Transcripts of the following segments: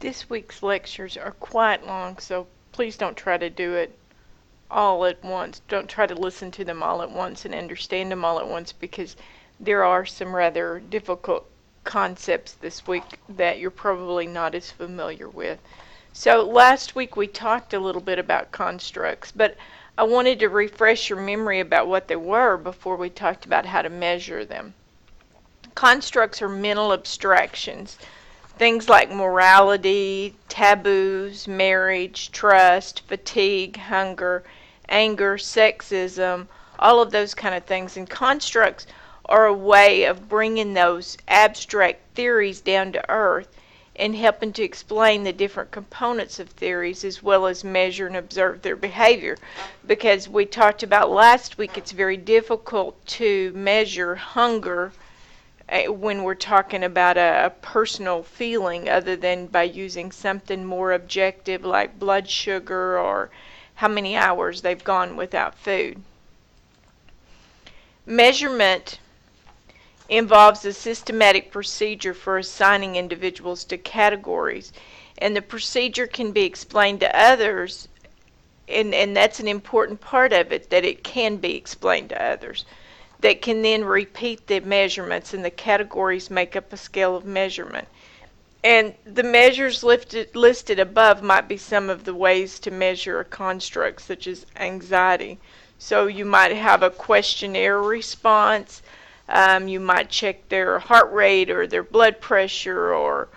This week's lectures are quite long, so please don't try to do it all at once. Don't try to listen to them all at once and understand them all at once, because there are some rather difficult concepts this week that you're probably not as familiar with. So last week we talked a little bit about constructs, but I wanted to refresh your memory about what they were before we talked about how to measure them. Constructs are mental abstractions. Things like morality, taboos, marriage, trust, fatigue, hunger, anger, sexism, all of those kind of things. And constructs are a way of bringing those abstract theories down to earth and helping to explain the different components of theories, as well as measure and observe their behavior. Because we talked about last week, it's very difficult to measure hunger when we're talking about a personal feeling, other than by using something more objective like blood sugar or how many hours they've gone without food. Measurement involves a systematic procedure for assigning individuals to categories, and the procedure can be explained to others, and that's an important part of it, that it can be explained to others, that can then repeat the measurements, and the categories make up a scale of measurement. And the measures listed above might be some of the ways to measure a construct, such as anxiety. So you might have a questionnaire response. You might check their heart rate or their blood pressure or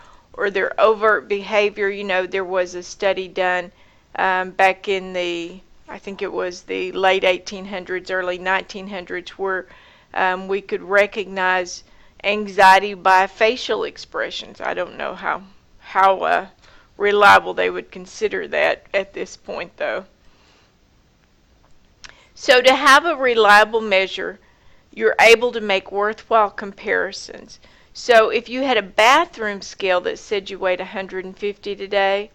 their overt behavior. You know, there was a study done back in I think it was the late 1800s, early 1900s, where we could recognize anxiety by facial expressions. I don't know how reliable they would consider that at this point, though. So to have a reliable measure, you're able to make worthwhile comparisons. So if you had a bathroom scale that said you weighed 150 today,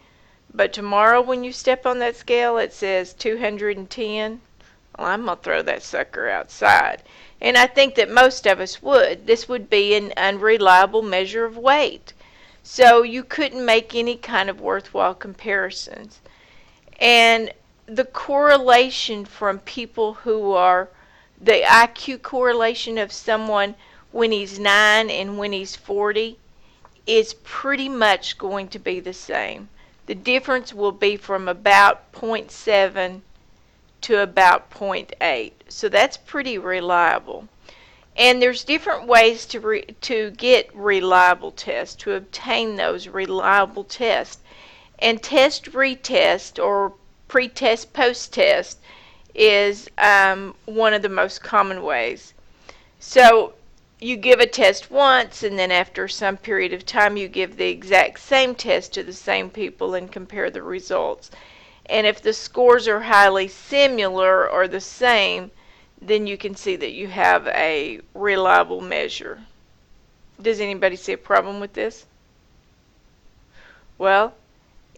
but tomorrow when you step on that scale it says 210, well, I'm going to throw that sucker outside. And I think that most of us would. This would be an unreliable measure of weight. So you couldn't make any kind of worthwhile comparisons. And the correlation from people who are, the IQ correlation of someone when he's 9 and when he's 40 is pretty much going to be the same. The difference will be from about 0.7 to about 0.8. So that's pretty reliable. And there's different ways to get reliable tests, to obtain those reliable tests. And test retest, or pre-test post-test, is one of the most common ways. So you give a test once, and then after some period of time you give the exact same test to the same people and compare the results. And if the scores are highly similar or the same, then you can see that you have a reliable measure. Does anybody see a problem with this? Well,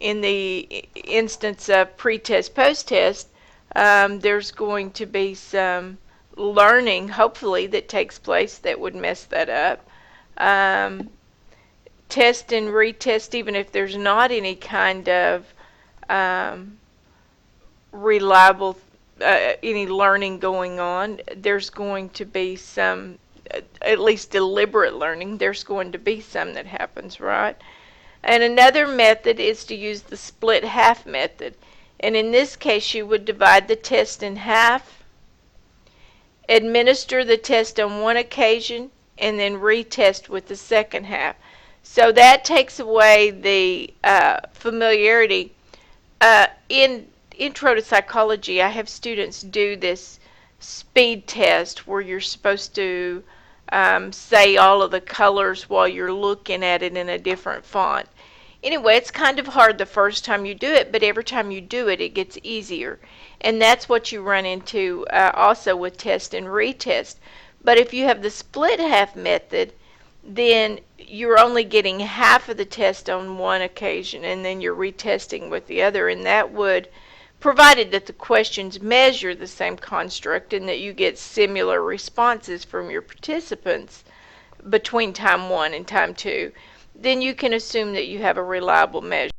in the instance of pre-test post-test, there's going to be some learning, hopefully, that takes place that would mess that up. Test and retest, even if there's not any kind of reliable any learning going on, there's going to be some, at least deliberate learning, there's going to be some that happens, right? And another method is to use the split half method. And in this case, you would divide the test in half, administer the test on one occasion, and then retest with the second half. So that takes away the familiarity. In Intro to Psychology, I have students do this speed test where you're supposed to say all of the colors while you're looking at it in a different font. Anyway, it's kind of hard the first time you do it, but every time you do it, it gets easier. And that's what you run into also with test and retest. But if you have the split half method, then you're only getting half of the test on one occasion, and then you're retesting with the other. And that would, provided that the questions measure the same construct and that you get similar responses from your participants between time 1 and time 2, then you can assume that you have a reliable measure.